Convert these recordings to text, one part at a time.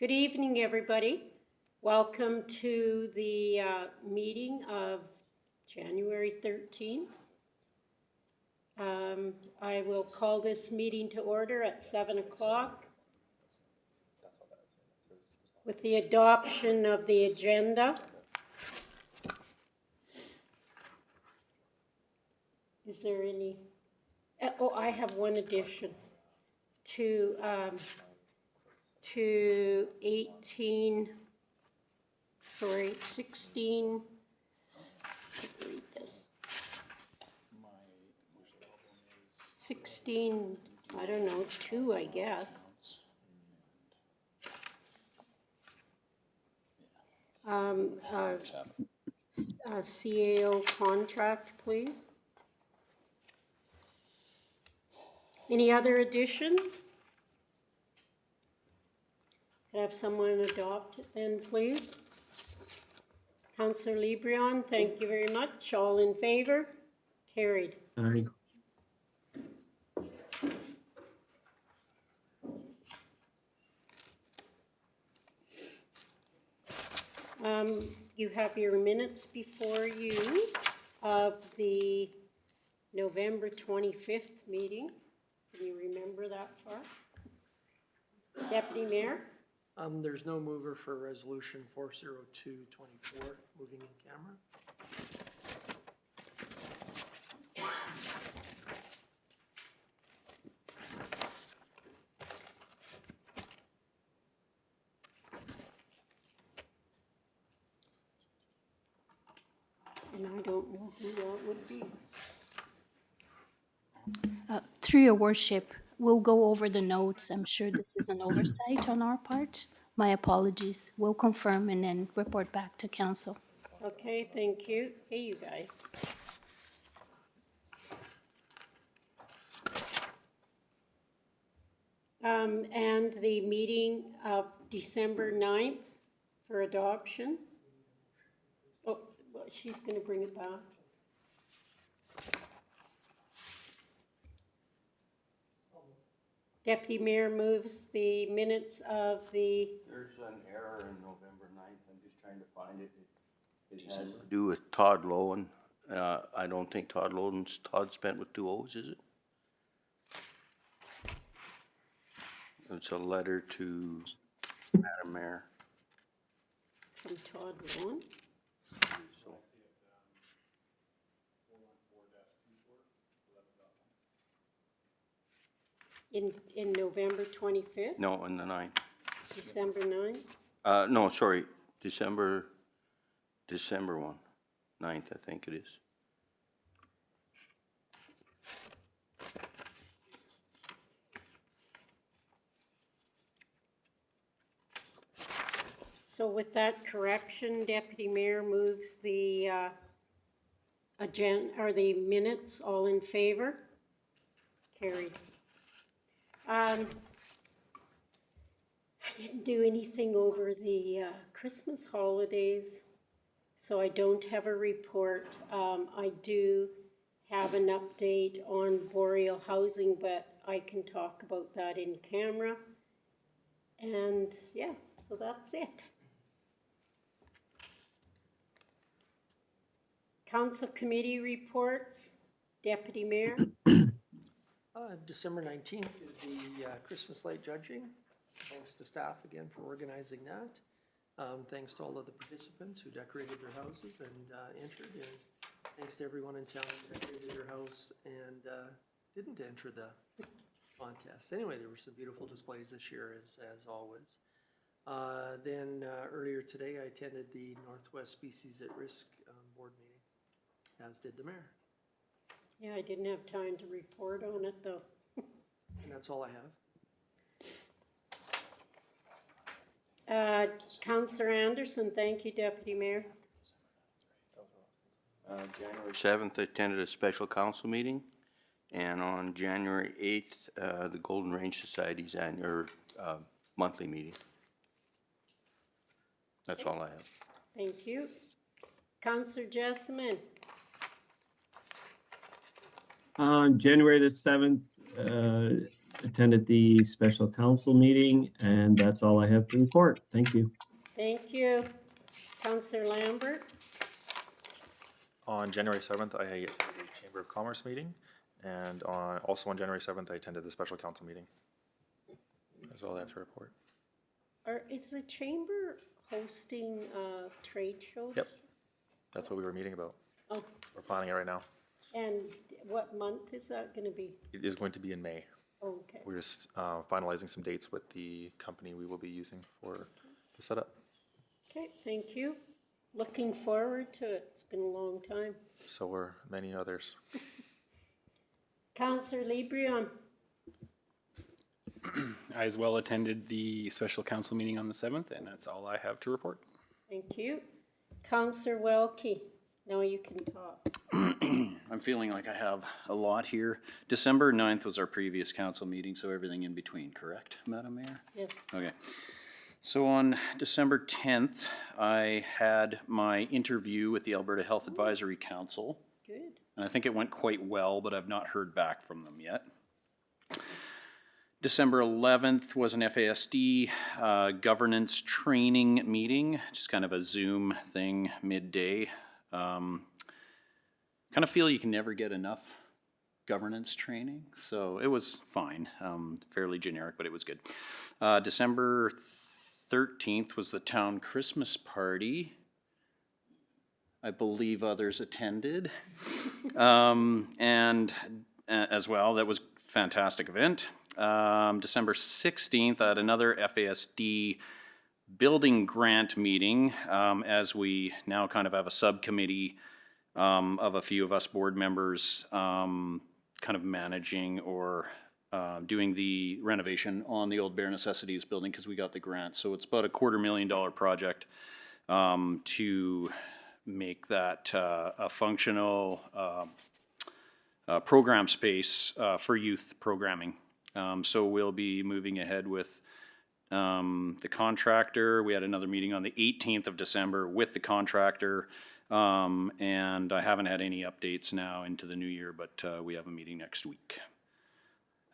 Good evening, everybody. Welcome to the meeting of January 13th. I will call this meeting to order at 7 o'clock with the adoption of the agenda. Is there any? Oh, I have one addition to 16, read this. 16, I don't know, 2, I guess. CAO contract, please. Any other additions? Could I have someone adopt it then, please? Councillor Lebrion, thank you very much. All in favor? Carried. Aye. You have your minutes before you of the November 25th meeting. Can you remember that far? Deputy Mayor? There's no mover for resolution 40224, moving in camera. And I don't know who that would be. Through your worship, we'll go over the notes. I'm sure this is an oversight on our part. My apologies. We'll confirm and then report back to council. Okay, thank you. Hey, you guys. And the meeting of December 9th for adoption. Oh, well, she's going to bring it back. Deputy Mayor moves the minutes of the, There's an error in November 9th. I'm just trying to find it. It has to do with Todd Lowen. I don't think Todd Lowen's Todd spent with 2 O's, is it? It's a letter to Madam Mayor. from Todd Lowen. So, In November 25th, no, on the 9th. December 9th. No, sorry, December 1, 9th, I think it is. So with that correction, Deputy Mayor moves the agenda, or the minutes, all in favor? Carried. I didn't do anything over the Christmas holidays, so I don't have a report. I do have an update on Boreal Housing, but I can talk about that in camera. And yeah, so that's it. Council committee reports, Deputy Mayor. December 19th is the Christmas light judging. Thanks to staff again for organizing that. Thanks to all of the participants who decorated their houses and entered. And thanks to everyone in town who decorated their house and didn't enter the contest. Anyway, there were some beautiful displays this year as always. Then earlier today, I attended the Northwest Species at Risk board meeting, as did the mayor. Yeah, I didn't have time to report on it though. And that's all I have. Councillor Anderson, thank you, Deputy Mayor. January 7th, I attended a special council meeting. And on January 8th, the Golden Range Society's annual monthly meeting. That's all I have. Thank you. Councillor Jessamine. On January the 7th, attended the special council meeting, and that's all I have to report. Thank you. Thank you. Counselor Lambert? On January 7th, I attended the Chamber of Commerce meeting, and also on January 7th, I attended the special council meeting. That's all I have to report. Is the chamber hosting trade shows? Yep. That's what we were meeting about. Oh, We're planning it right now. and what month is that gonna be? It is going to be in May. Okay, We're just finalizing some dates with the company we will be using for the setup. okay, thank you. Looking forward to it. It's been a long time. So were many others. Counselor Lebrion? I as well attended the special council meeting on the 7th, and that's all I have to report. Thank you. Counselor Welke? Now you can talk. I'm feeling like I have a lot here. December 9th was our previous council meeting, so everything in between, correct, Madam Mayor? Yes. Okay. So on December 10th, I had my interview with the Alberta Health Advisory Council, Good. and I think it went quite well, but I've not heard back from them yet. December 11th was an FASD governance training meeting, just kind of a Zoom thing midday. Kind of feel you can never get enough governance training, so it was fine, fairly generic, but it was good. December 13th was the town Christmas party. I believe others attended. And as well, that was a fantastic event. December 16th, I had another FASD building grant meeting, as we now kind of have a subcommittee of a few of us board members kind of managing or doing the renovation on the old Bare Necessities building because we got the grant. So it's about a $250,000 project to make that a functional program space for youth programming. So we'll be moving ahead with the contractor. We had another meeting on the 18th of December with the contractor. And I haven't had any updates now into the new year, but we have a meeting next week.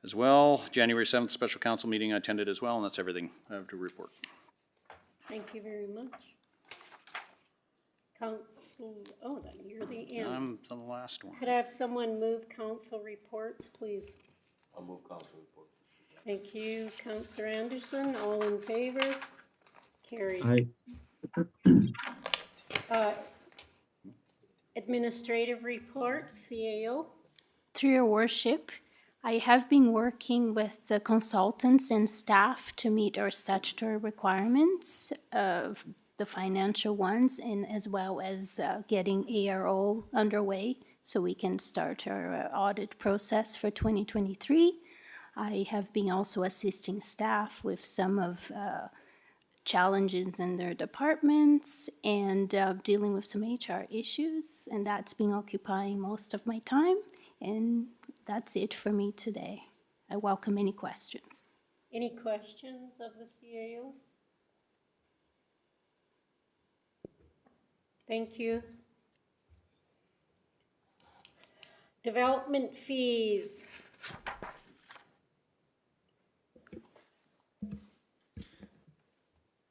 As well, January 7th special council meeting I attended as well, and that's everything I have to report. Thank you very much. Council, oh, that you're the end. I'm the last one. Could I have someone move council reports, please? I'll move council report. Thank you, Councillor Anderson. All in favor? Carried. Aye. Administrative report, CAO. Through your worship, I have been working with the consultants and staff to meet our statutory requirements of the financial ones, and as well as getting ARO underway so we can start our audit process for 2023. I have been also assisting staff with some of challenges in their departments and dealing with some HR issues, and that's been occupying most of my time. And that's it for me today. I welcome any questions. Any questions of the CAO? Thank you. Development fees.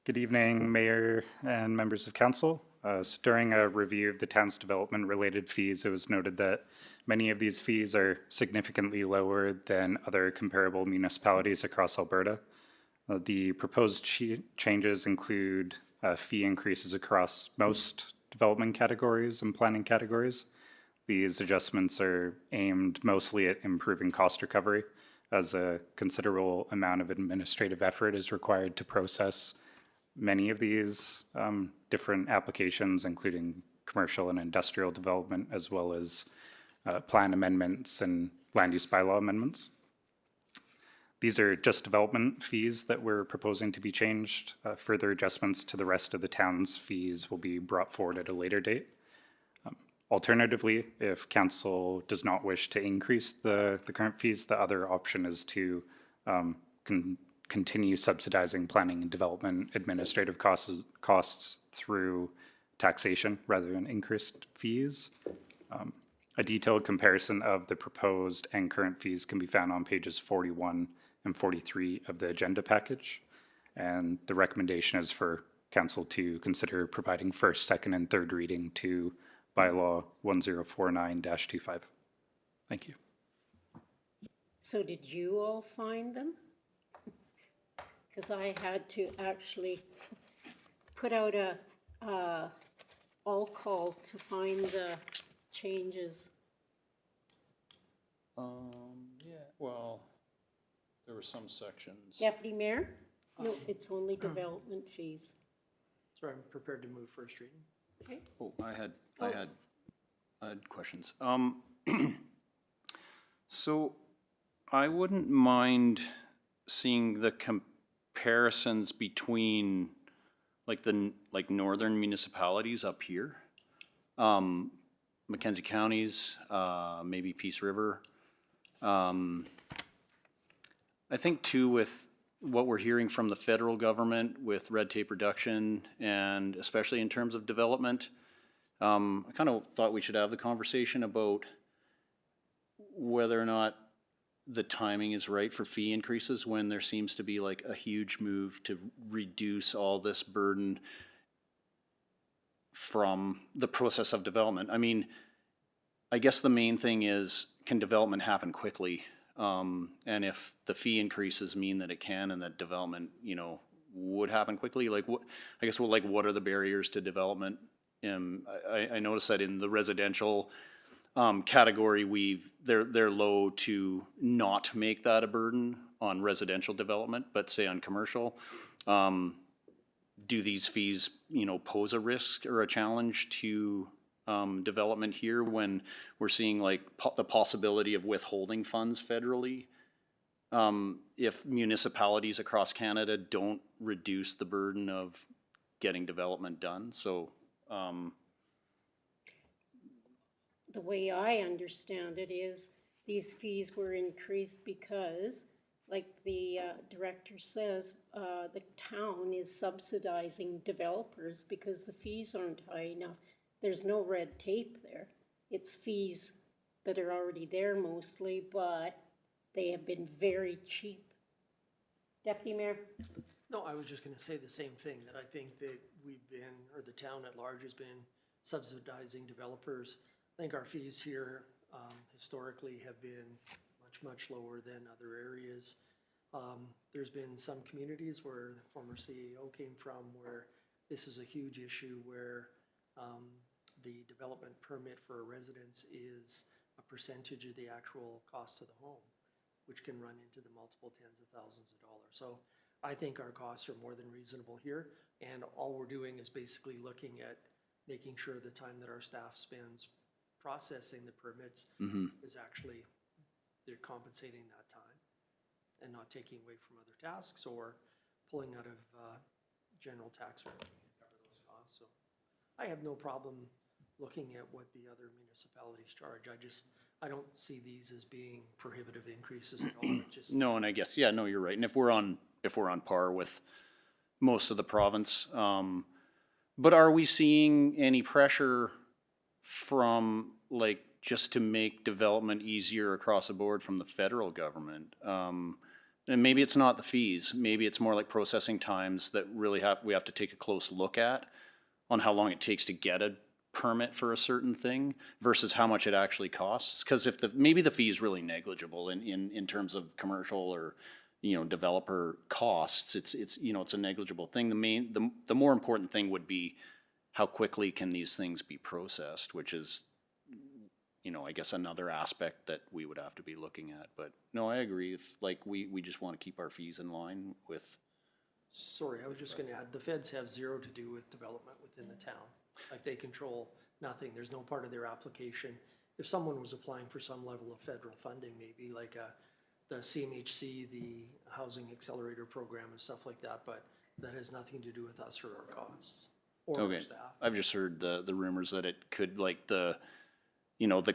Good evening, Mayor and members of council. So during a review of the town's development-related fees, it was noted that many of these fees are significantly lower than other comparable municipalities across Alberta. The proposed changes include fee increases across most development categories and planning categories. These adjustments are aimed mostly at improving cost recovery, as a considerable amount of administrative effort is required to process many of these different applications, including commercial and industrial development, as well as plan amendments and land use bylaw amendments. These are just development fees that we're proposing to be changed. Further adjustments to the rest of the town's fees will be brought forward at a later date. Alternatively, if council does not wish to increase the current fees, the other option is to continue subsidizing planning and development administrative costs through taxation rather than increased fees. A detailed comparison of the proposed and current fees can be found on pages 41 and 43 of the agenda package. And the recommendation is for council to consider providing first, second, and third reading to bylaw 1049-25. Thank you. So did you all find them? Because I had to actually put out a all call to find the changes. Yeah, well, there were some sections. Deputy Mayor? No, it's only development fees. So I'm prepared to move first reading. Okay. Oh, I had questions. So I wouldn't mind seeing the comparisons between like northern municipalities up here. Mackenzie counties, maybe Peace River. I think too with what we're hearing from the federal government with red tape reduction and especially in terms of development, I kind of thought we should have the conversation about whether or not the timing is right for fee increases when there seems to be like a huge move to reduce all this burden from the process of development. I mean, I guess the main thing is, can development happen quickly? And if the fee increases mean that it can and that development, you know, would happen quickly, like what, I guess, well, like what are the barriers to development? I noticed that in the residential category, they're low to not make that a burden on residential development, but say on commercial, do these fees, you know, pose a risk or a challenge to development here when we're seeing like the possibility of withholding funds federally if municipalities across Canada don't reduce the burden of getting development done? So The way I understand it is these fees were increased because, like the director says, the town is subsidizing developers because the fees aren't high enough. There's no red tape there. It's fees that are already there mostly, but they have been very cheap. Deputy Mayor? No, I was just gonna say the same thing, that I think that we've been, or the town at large has been subsidizing developers. I think our fees here historically have been much lower than other areas. There's been some communities where the former CEO came from where this is a huge issue where the development permit for a residence is a percentage of the actual cost of the home, which can run into the multiple tens of thousands of dollars. So I think our costs are more than reasonable here, and all we're doing is basically looking at making sure the time that our staff spends processing the permits is actually, they're compensating that time and not taking away from other tasks or pulling out of general tax revenue to cover those costs. So I have no problem looking at what the other municipalities charge. I don't see these as being prohibitive increases at all. It just, no, and I guess, yeah, no, you're right. And if we're on par with most of the province, but are we seeing any pressure from like just to make development easier across the board from the federal government? And maybe it's not the fees, maybe it's more like processing times that really we have to take a close look at on how long it takes to get a permit for a certain thing versus how much it actually costs. Because if maybe the fee is really negligible in terms of commercial or, you know, developer costs, it's you know, it's a negligible thing. The more important thing would be how quickly can these things be processed, which is, you know, I guess another aspect that we would have to be looking at. But no, I agree. If like we just want to keep our fees in line with. sorry, I was just gonna add, the feds have zero to do with development within the town. Like they control nothing. There's no part of their application. If someone was applying for some level of federal funding, maybe like the CMHC, the Housing Accelerator Program and stuff like that, but that has nothing to do with us or our costs or our staff. I've just heard the rumors that it could like the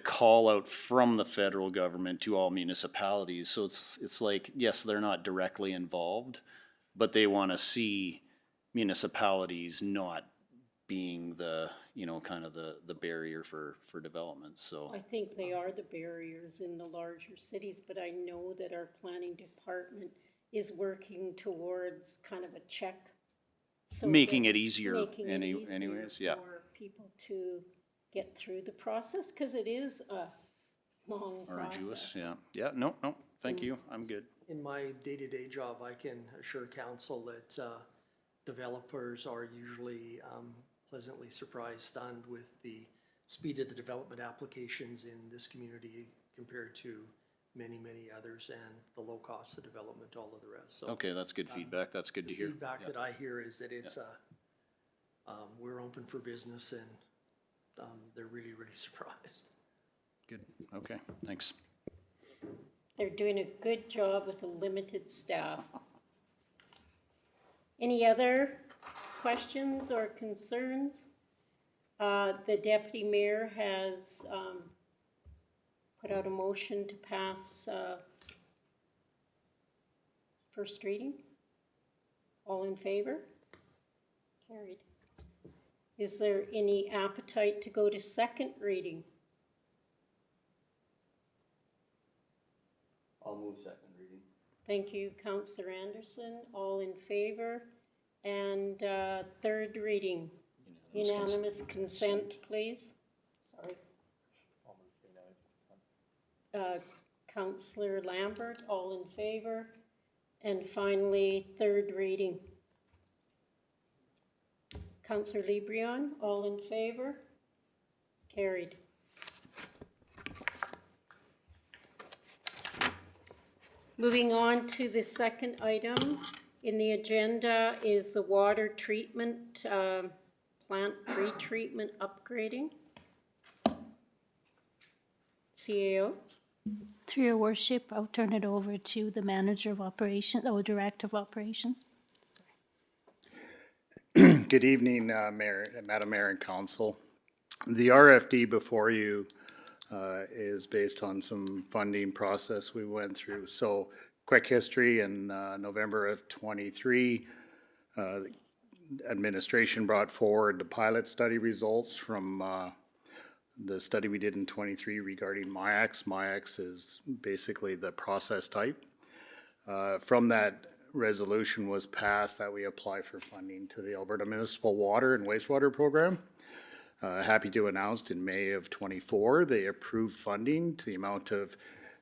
call out from the federal government to all municipalities. So it's like, yes, they're not directly involved, but they want to see municipalities not being the, you know, kind of the barrier for development, so. I think they are the barriers in the larger cities, but I know that our planning department is working towards kind of a check. so Making that- it easier making it easier anyways, yeah. For people to get through the process, because it is a long Arduous, process. yeah. Yeah, no, thank you, I'm good. In my day-to-day job, I can assure council that developers are usually pleasantly surprised, stunned with the speed of the development applications in this community compared to many, many others, and the low cost of development, all of the rest. So Okay, that's good feedback, that's good to the hear. feedback Yeah. that I hear is that it's we're open for business, and they're really, really surprised. Good, okay, thanks. They're doing a good job with a limited staff. Any other questions or concerns? The deputy mayor has put out a motion to pass first reading. All in favor? Carried. Is there any appetite to go to second reading? I'll move second reading. Thank you, Councillor Anderson. All in favor? And third reading. Unanimous consent, please. Sorry. Councillor Lambert, all in favor. And finally, third reading. Councillor Lebrion, all in favor? Carried. Moving on to the second item in the agenda is the water treatment, plant pre-treatment upgrading. CAO? Through your worship, I'll turn it over to the manager of operations, or director of operations. Good evening, Mayor, Madam Mayor and Council. The RFD before you is based on some funding process we went through. So quick history, in November of '23, administration brought forward the pilot study results from the study we did in '23 regarding MIAX. MIAX is basically the process type. From that resolution was passed that we apply for funding to the Alberta Municipal Water and Wastewater Program. Happy to announce in May of '24, they approved funding to the amount of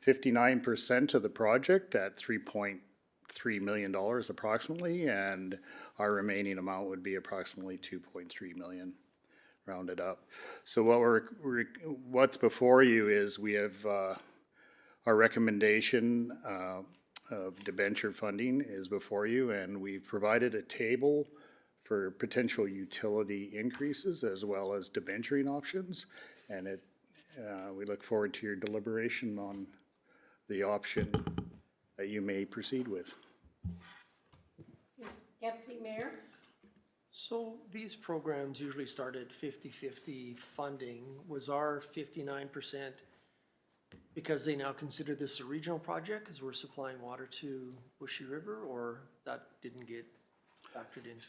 59% of the project at $3.3 million approximately, and our remaining amount would be approximately $2.3 million, rounded up. So what's before you is we have our recommendation of debenture funding is before you, and we've provided a table for potential utility increases as well as debenturing options. And we look forward to your deliberation on the option that you may proceed with. Deputy Mayor? So these programs usually start at 50-50 funding. Was our 59% because they now consider this a regional project because we're supplying water to Bushy River, or that didn't get factored in?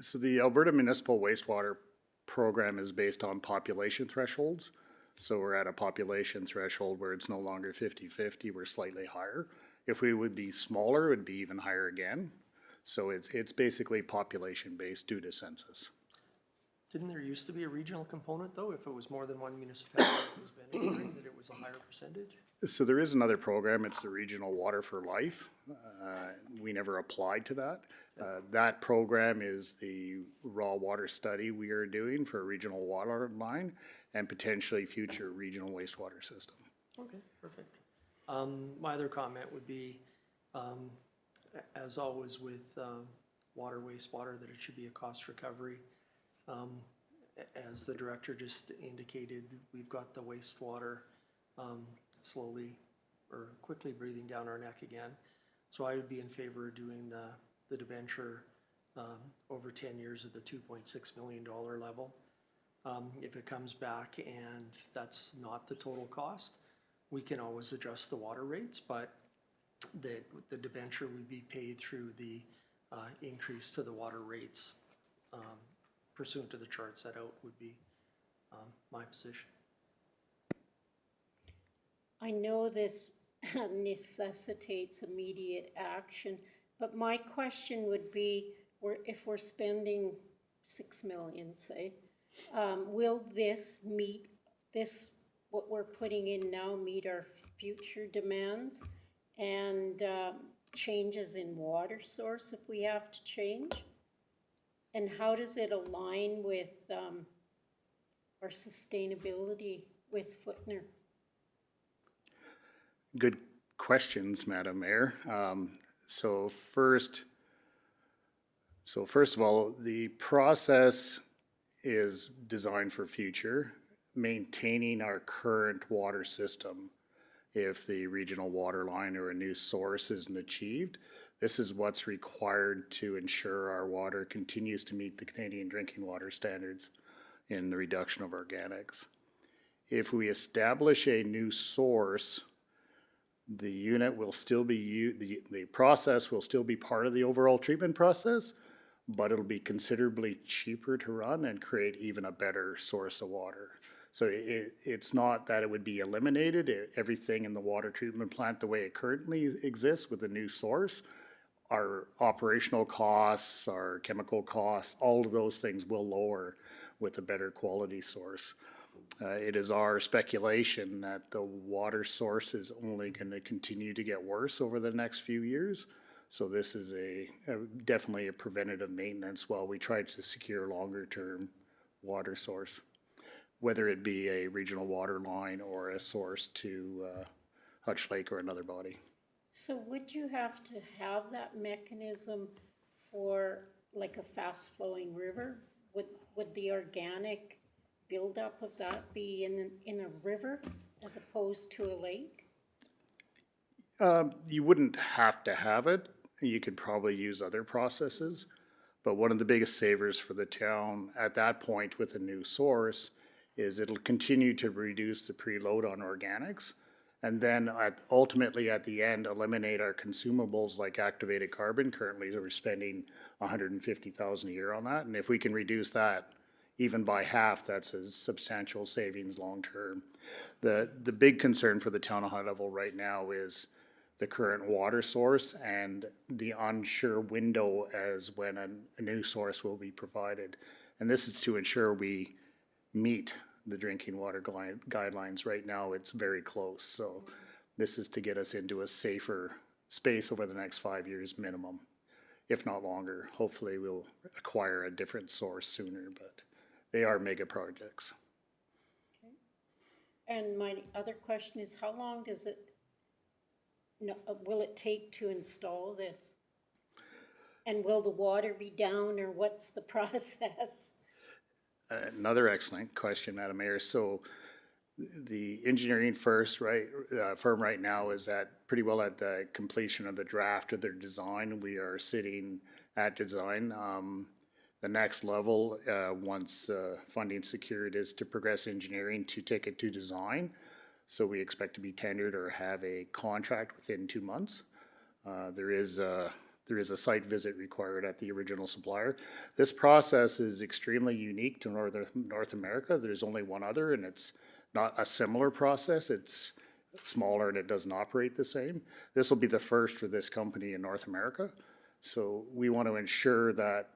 So the Alberta Municipal Wastewater Program is based on population thresholds. So we're at a population threshold where it's no longer 50-50, we're slightly higher. If we would be smaller, it would be even higher again. So it's basically population-based due to census. Didn't there used to be a regional component, though, if it was more than one municipality that was benefiting, that it was a higher percentage? So there is another program, it's the Regional Water for Life. We never applied to that. That program is the raw water study we are doing for a regional water line and potentially future regional wastewater system. Okay, perfect. My other comment would be, as always with water, wastewater, that it should be a cost recovery. As the director just indicated, we've got the wastewater slowly or quickly breathing down our neck again. So I would be in favor of doing the debenture over 10 years at the $2.6 million level. If it comes back and that's not the total cost, we can always adjust the water rates, but the debenture would be paid through the increase to the water rates pursuant to the chart set out would be my position. I know this necessitates immediate action, but my question would be, if we're spending 6 million, say, will this meet, what we're putting in now, meet our future demands and changes in water source if we have to change? And how does it align with our sustainability with Footner? Good questions, Madam Mayor. So first of all, the process is designed for future, maintaining our current water system. If the regional water line or a new source isn't achieved, this is what's required to ensure our water continues to meet the Canadian drinking water standards in the reduction of organics. If we establish a new source, the unit will still be, the process will still be part of the overall treatment process, but it'll be considerably cheaper to run and create even a better source of water. So it's not that it would be eliminated. Everything in the water treatment plant, the way it currently exists with a new source, our operational costs, our chemical costs, all of those things will lower with a better quality source. It is our speculation that the water source is only going to continue to get worse over the next few years. So this is definitely a preventative maintenance while we try to secure longer term water source, whether it be a regional water line or a source to Hutch Lake or another body. So would you have to have that mechanism for like a fast flowing river? Would the organic buildup of that be in a river as opposed to a lake? You wouldn't have to have it. You could probably use other processes. But one of the biggest savers for the town at that point with a new source is it'll continue to reduce the preload on organics. And then ultimately at the end, eliminate our consumables like activated carbon. Currently we're spending $150,000 a year on that. And if we can reduce that even by half, that's a substantial savings long-term. The big concern for the town of High Level right now is the current water source and the unsure window as when a new source will be provided. And this is to ensure we meet the drinking water guidelines. Right now, it's very close. So this is to get us into a safer space over the next 5 years minimum, if not longer. Hopefully we'll acquire a different source sooner, but they are mega projects. Okay. And my other question is, how long does it, will it take to install this? And will the water be down, or what's the process? Another excellent question, Madam Mayor. So the engineering firm right now is pretty well at the completion of the draft of their design. We are sitting at design. The next level, once funding secured, is to progress engineering to take it to design. So we expect to be tendered or have a contract within 2 months. There is a site visit required at the original supplier. This process is extremely unique to North America. There's only one other, and it's not a similar process. It's smaller and it doesn't operate the same. This will be the first for this company in North America. So we want to ensure that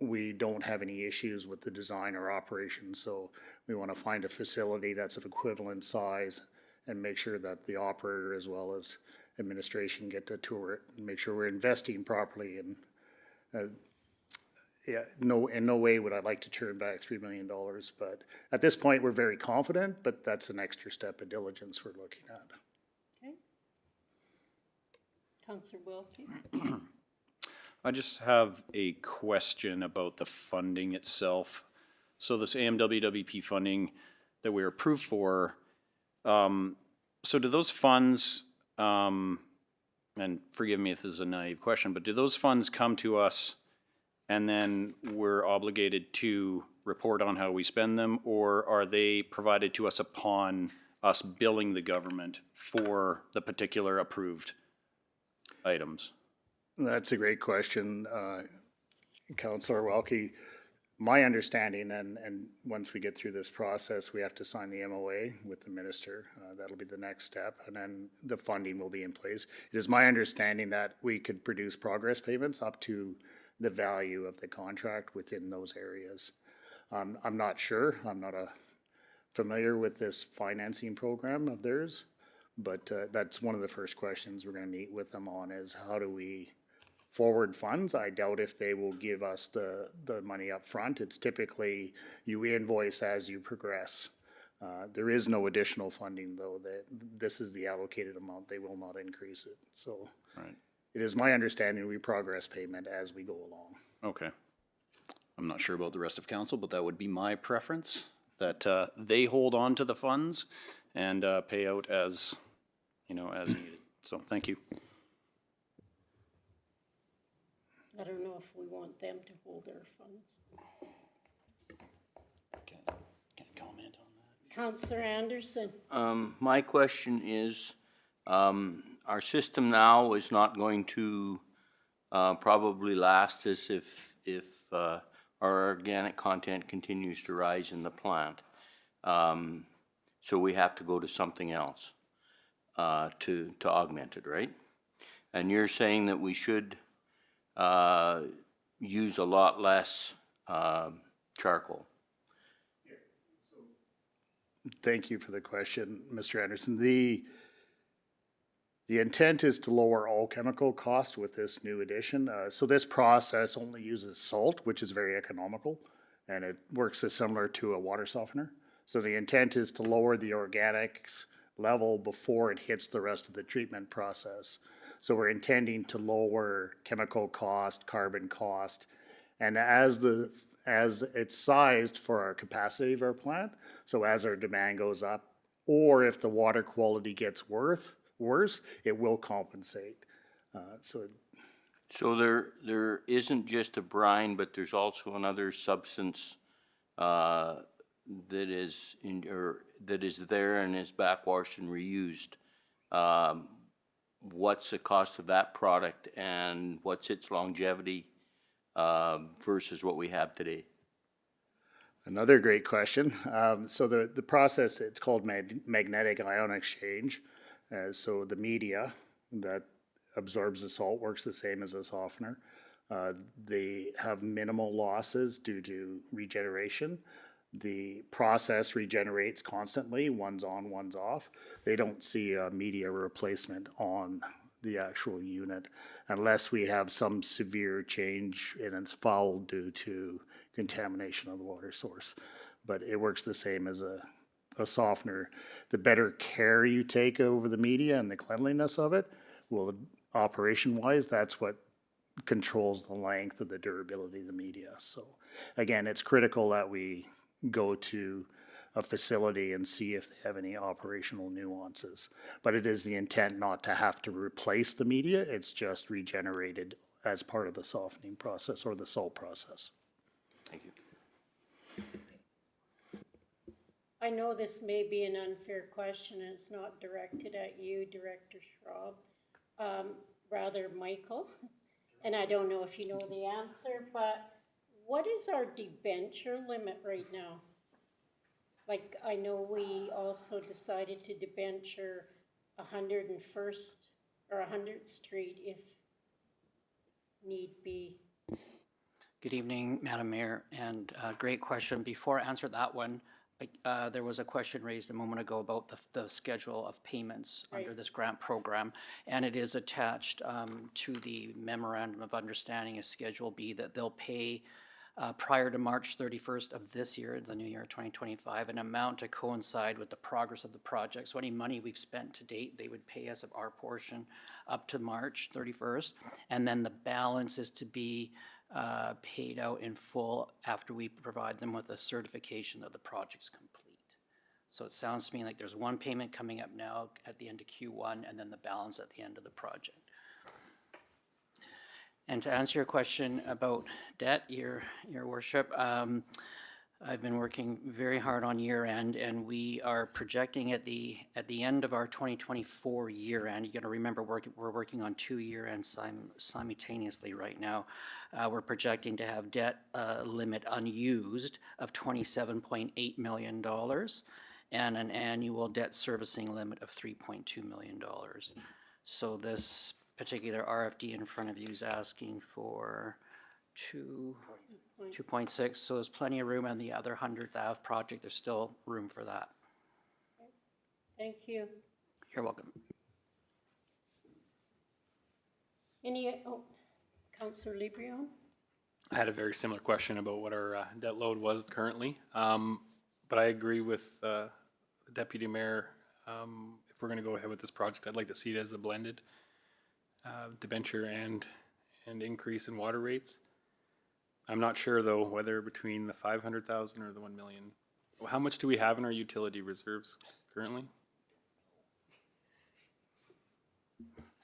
we don't have any issues with the design or operation. So we want to find a facility that's of equivalent size and make sure that the operator as well as administration get to tour it and make sure we're investing properly. And in no way would I like to turn back $3 million, but at this point we're very confident, but that's an extra step of diligence we're looking at. Okay. Councillor Wilkie? I just have a question about the funding itself. So this AMWWP funding that we're approved for, so do those funds, and forgive me if this is a naive question, but do those funds come to us and then we're obligated to report on how we spend them, or are they provided to us upon us billing the government for the particular approved items? That's a great question, Councillor Welke. my understanding, and once we get through this process, we have to sign the MOA with the minister. That'll be the next step, and then the funding will be in place. It is my understanding that we could produce progress payments up to the value of the contract within those areas. I'm not sure. I'm not familiar with this financing program of theirs, but that's one of the first questions we're going to meet with them on is how do we forward funds. I doubt if they will give us the money up front. It's typically you invoice as you progress. There is no additional funding though. That this is the allocated amount. They will not increase it. So Right. it is my understanding we progress payment as we go along. Okay. I'm not sure about the rest of council, but that would be my preference, that they hold on to the funds and pay out as, as needed. So, thank you. I don't know if we want them to hold our funds. Can't comment on that. Counselor Anderson? My question is, our system now is not going to probably last us if our organic content continues to rise in the plant. So we have to go to something else to augment it, right? And you're saying that we should use a lot less charcoal. Thank you for the question, Mr. Anderson. The intent is to lower all chemical cost with this new addition. So this process only uses salt, which is very economical, and it works as similar to a water softener. So the intent is to lower the organics level before it hits the rest of the treatment process. So we're intending to lower chemical cost, carbon cost, and as it's sized for our capacity of our plant, so as our demand goes up, or if the water quality gets worse, it will compensate. So there isn't just a brine, but there's also another substance that is there and is backwashed and reused. What's the cost of that product and what's its longevity versus what we have today? Another great question. So the process, it's called magnetic ion exchange. So the media that absorbs the salt works the same as a softener. They have minimal losses due to regeneration. The process regenerates constantly, one's on, one's off. They don't see a media replacement on the actual unit unless we have some severe change and it's foul due to contamination of the water source. But it works the same as a softener. The better care you take over the media and the cleanliness of it, well, operation-wise, that's what controls the length of the durability of the media. So again, it's critical that we go to a facility and see if they have any operational nuances. But it is the intent not to have to replace the media, it's just regenerated as part of the softening process or the salt process. Thank you. I know this may be an unfair question, and it's not directed at you, Director Schraub, rather Michael. And I don't know if you know the answer, but what is our debenture limit right now? Like, I know we also decided to debenture 101st or 100th Street if need be. Good evening, Madam Mayor, and great question. Before I answer that one, there was a question raised a moment ago about the schedule of payments under this grant program, and it is attached to the memorandum of understanding as Schedule B that they'll pay prior to March 31st of this year, the new year 2025, an amount to coincide with the progress of the project. So any money we've spent to date, they would pay us of our portion up to March 31st, and then the balance is to be paid out in full after we provide them with a certification that the project's complete. So it sounds to me like there's one payment coming up now at the end of Q1 and then the balance at the end of the project. And to answer your question about debt, your worship, I've been working very hard on year end, and we are projecting at the end of our 2024 year end. You got to remember we're working on 2 year ends simultaneously right now. We're projecting to have debt limit unused of $27.8 million and an annual debt servicing limit of $3.2 million. So this particular RFD in front of you is asking for 2.6, so there's plenty of room, and the other 100th Ave project, there's still room for that. Thank you. You're welcome. Councillor Lebrion? I had a very similar question about what our debt load was currently. But I agree with the Deputy Mayor. If we're going to go ahead with this project, I'd like to see it as a blended debenture and increase in water rates. I'm not sure though whether between the 500,000 or the 1 million. How much do we have in our utility reserves currently?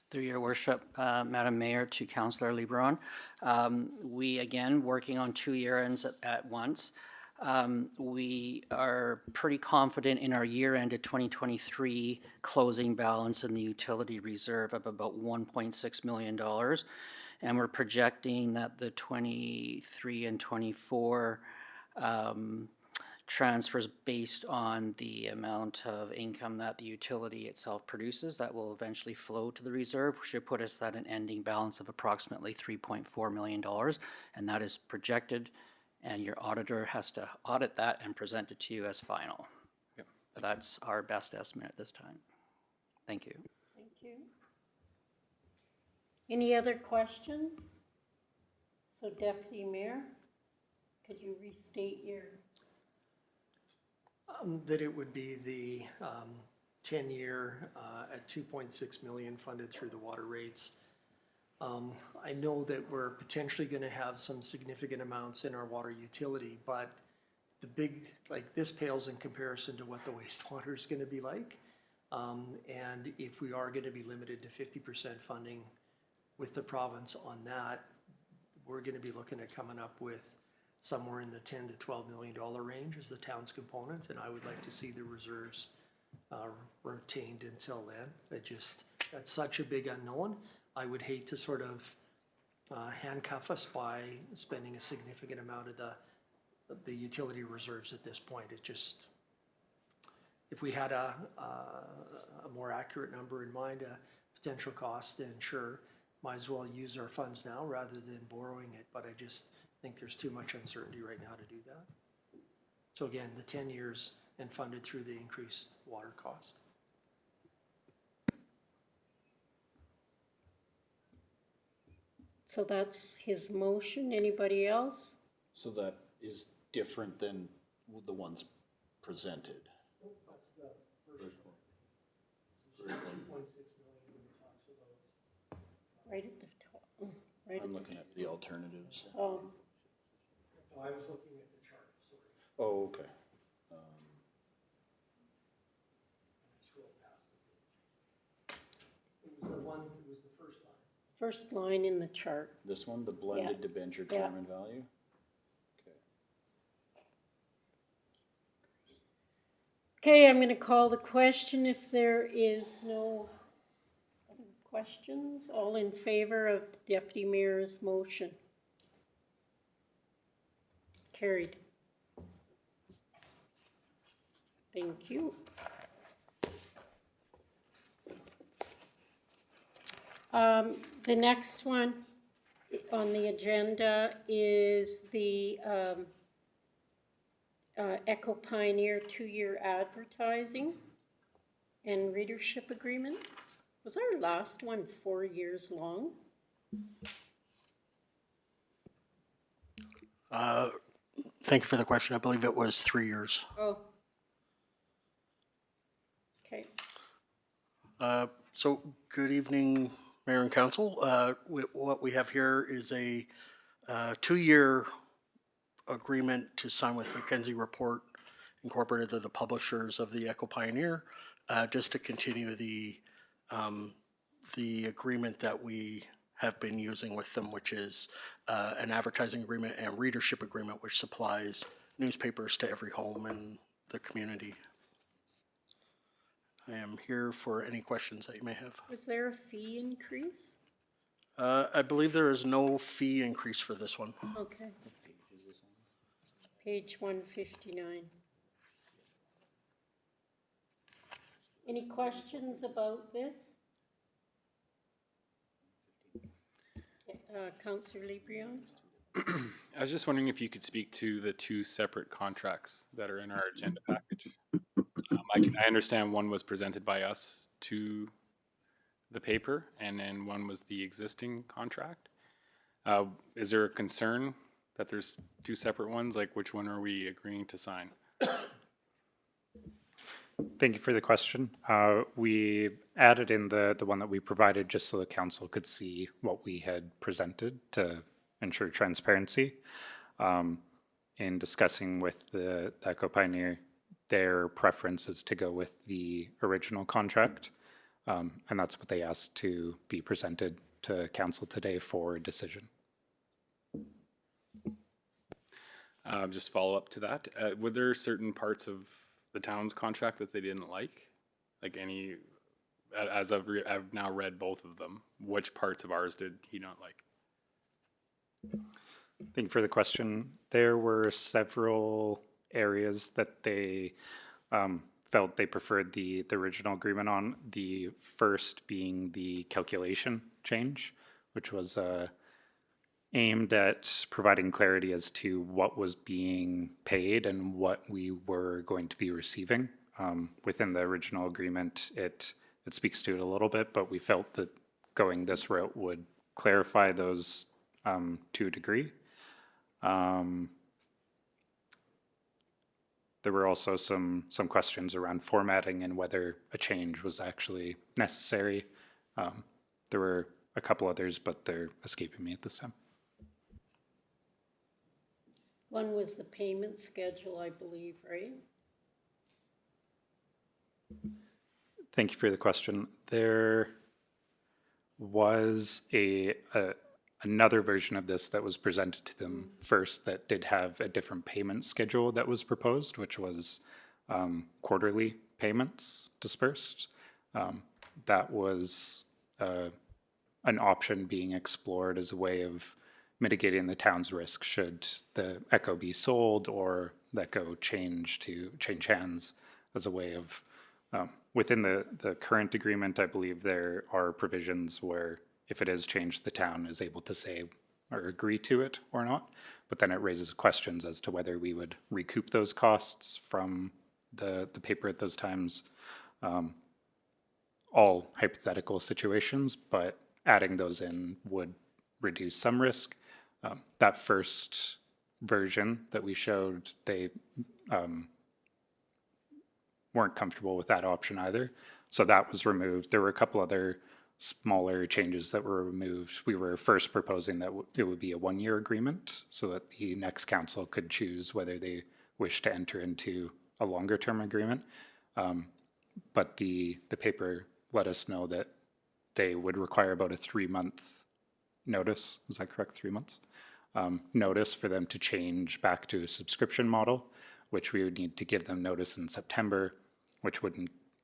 Through your worship, Madam Mayor, to Councillor Lebron. We, again, working on 2 year ends at once. We are pretty confident in our year-ended 2023 closing balance in the utility reserve of about $1.6 million. And we're projecting that the 23 and 24 transfers based on the amount of income that the utility itself produces that will eventually flow to the reserve should put us at an ending balance of approximately $3.4 million. And that is projected, and your auditor has to audit that and present it to you as final. Yep. That's our best estimate at this time. Thank you. Thank you. Any other questions? So Deputy Mayor, could you restate your? That it would be the 10-year at 2.6 million funded through the water rates. I know that we're potentially going to have some significant amounts in our water utility, but the big, like this pales in comparison to what the wastewater is going to be like. And if we are going to be limited to 50% funding with the province on that, we're going to be looking at coming up with somewhere in the $10 to $12 million range as the town's component, and I would like to see the reserves retained until then. That's such a big unknown. I would hate to sort of handcuff us by spending a significant amount of the utility reserves at this point. It just, if we had a more accurate number in mind, a potential cost, then sure, might as well use our funds now rather than borrowing it, but I just think there's too much uncertainty right now to do that. So again, the 10 years and funded through the increased water cost. So that's his motion. Anybody else? So that is different than the ones presented. That's the first one. This is 2.6 million we talks about. Right at the top. Right I'm at the looking at the alternatives. Oh, No, I was looking at the chart, sorry. Oh, okay. Scroll past the page. It was the first line. first line in the chart. This one, the blended debenture Yeah. term and value? Okay. Okay, I'm going to call the question if there is no other questions. All in favor of the Deputy Mayor's motion? Carried. Thank you. The next one on the agenda is the Echo Pioneer 2-year advertising and readership agreement. Was our last one 4 years long? Thank you for the question. I believe it was 3 years. Oh. Okay. So good evening, Mayor and Council. What we have here is a 2-year agreement to sign with Mackenzie Report Incorporated, they're the publishers of the Echo Pioneer, just to continue the agreement that we have been using with them, which is an advertising agreement and readership agreement, which supplies newspapers to every home in the community. I am here for any questions that you may have. Was there a fee increase? I believe there is no fee increase for this one. Okay. Page 159. Any questions about this? Councillor Lebrion? I was just wondering if you could speak to the two separate contracts that are in our agenda package. I understand one was presented by us to the paper, and then one was the existing contract. Is there a concern that there's two separate ones? Like, which one are we agreeing to sign? Thank you for the question. We added in the one that we provided just so the council could see what we had presented to ensure transparency. In discussing with the Echo Pioneer, their preference is to go with the original contract. And that's what they asked to be presented to council today for a decision. Just follow up to that. Were there certain parts of the town's contract that they didn't like? Like any, as I've now read both of them, which parts of ours did he not like? Thank you for the question. There were several areas that they felt they preferred the original agreement on. The first being the calculation change, which was aimed at providing clarity as to what was being paid and what we were going to be receiving. Within the original agreement, it speaks to it a little bit, but we felt that going this route would clarify those to a degree. There were also some questions around formatting and whether a change was actually necessary. There were a couple others, but they're escaping me at this time. One was the payment schedule, I believe, right? Thank you for the question. There was another version of this that was presented to them first that did have a different payment schedule that was proposed, which was quarterly payments dispersed. That was an option being explored as a way of mitigating the town's risk should the Echo be sold or the Echo change hands, as a way of, within the current agreement, I believe there are provisions where if it is changed, the town is able to say or agree to it or not. But then it raises questions as to whether we would recoup those costs from the paper at those times. All hypothetical situations, but adding those in would reduce some risk. That first version that we showed, they weren't comfortable with that option either. So that was removed. There were a couple other smaller changes that were removed. We were first proposing that it would be a one-year agreement so that the next council could choose whether they wish to enter into a longer-term agreement. But the paper let us know that they would require about a 3-month notice. Is that correct? 3 months? Notice for them to change back to a subscription model, which we would need to give them notice in September, which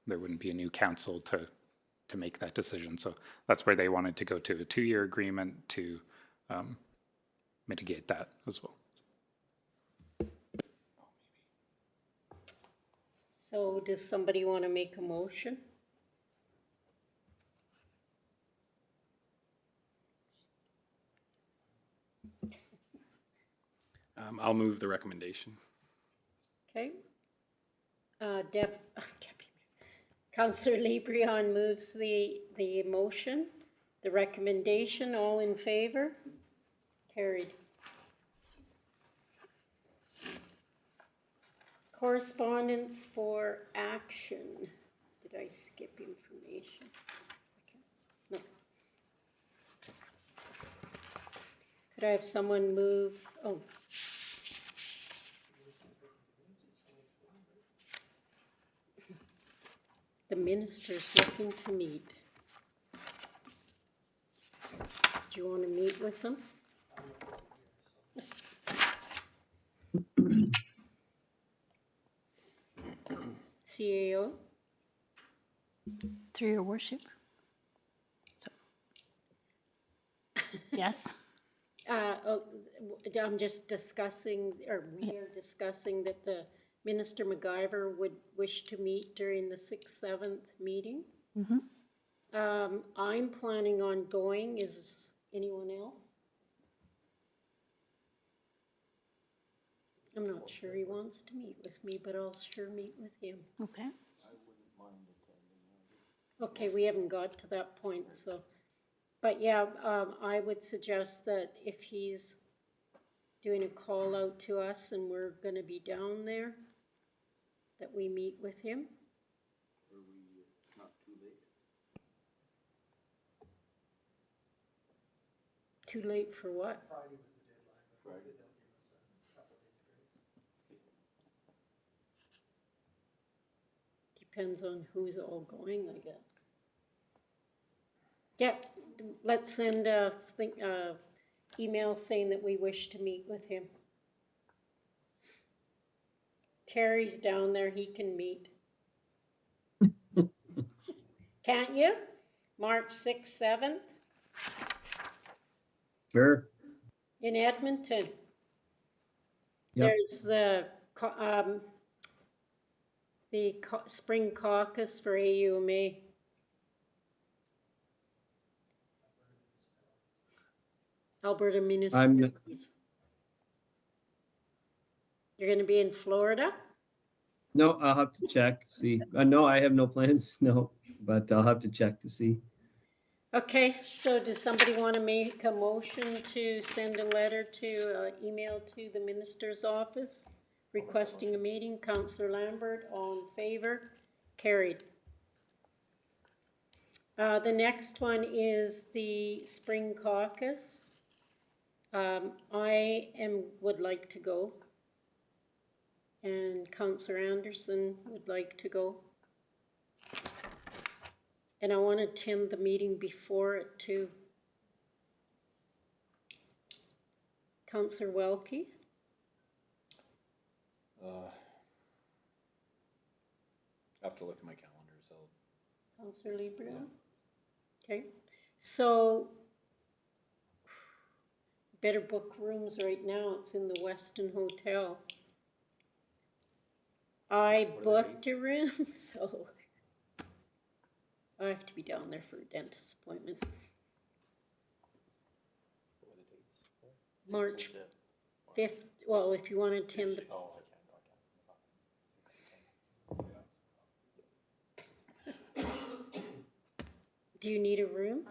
there wouldn't be a new council to make that decision. So that's where they wanted to go to a 2-year agreement to mitigate that as well. So does somebody want to make a motion? I'll move the recommendation. Okay. Councillor Lebrion moves the motion, the recommendation. All in favor? Carried. Correspondence for action. Did I skip information? Okay. No. Could I have someone move? Oh. The minister's looking to meet. Do you want to meet with them? CAO? Through your worship. So, yes. I'm just discussing, or we are discussing that the Minister MacGyver would wish to meet during the 6th, 7th meeting. I'm planning on going. Is anyone else? I'm not sure he wants to meet with me, but I'll sure meet with him. Okay. Okay, we haven't got to that point, so. But yeah, I would suggest that if he's doing a call out to us and we're gonna be down there, that we meet with him. Too late for what? Friday was the deadline, but hopefully they'll give us a couple days grace. Depends on who's all going, I guess. Yeah, let's send a email saying that we wish to meet with him. Terry's down there, he can meet. Can't you? March 6th, 7th Sure. in Edmonton. Yep. There's the spring caucus for AUMA. Alberta Municipalities. You're gonna be in Florida? No, I'll have to check, see. No, I have no plans, no, but I'll have to check to see. Okay, so does somebody want to make a motion to send a letter to, email to the minister's office requesting a meeting? Councillor Lambert, all in favor? Carried. The next one is the spring caucus. Would like to go. And Councillor Anderson would like to go. And I want to attend the meeting before it too. Councillor Welke? I have to look at my calendar, so. Councillor Lebrun? Okay, so better book rooms right now. It's in the Westin Hotel. I booked a room, so I have to be down there for a dentist appointment. March 5th, well, if you want to attend the. Do you need a room?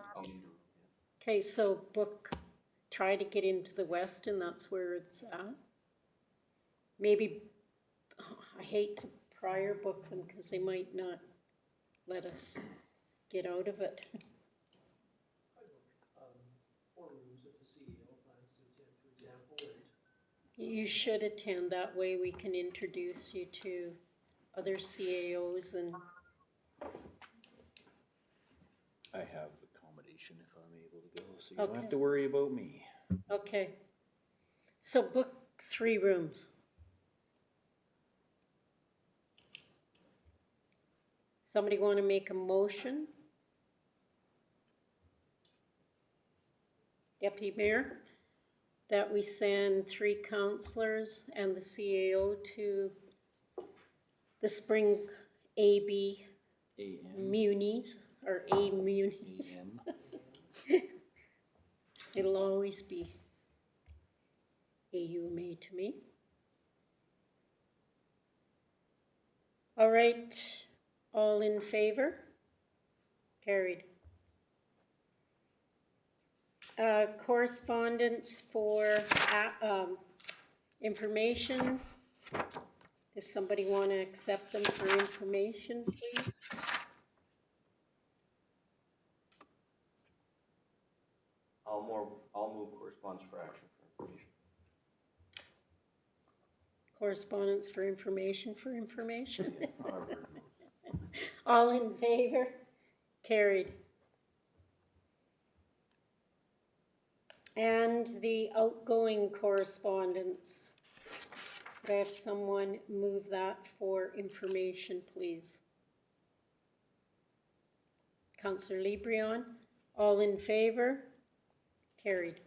Okay, so try to get into the Westin, that's where it's at. Maybe, I hate to prior book them because they might not let us get out of it. 4 rooms if the CEO plans to attend, for example, and You should attend, that way we can introduce you to other CAOs and, I have accommodation if I'm able to go, so you don't Okay. have to worry about me. okay. So book 3 rooms. Somebody want to make a motion? Deputy Mayor, that we send 3 councillors and the CAO to the spring AB munis, or A munis. It'll always be AUMA to me. All right, all in favor? Carried. Correspondence for information. Does somebody want to accept them for information, please? I'll move correspondence for action for information. Correspondence for information. All in favor? Carried. And the outgoing correspondence. Could I have someone move that for information, please? Counselor Librion, all in favor? Carried.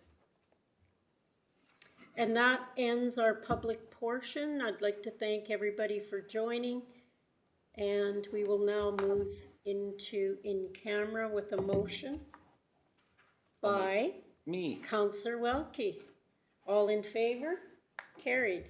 And that ends our public portion. I'd like to thank everybody for joining. And we will now move into in-camera with a motion by Me. Counselor Welke. All in favor? Carried.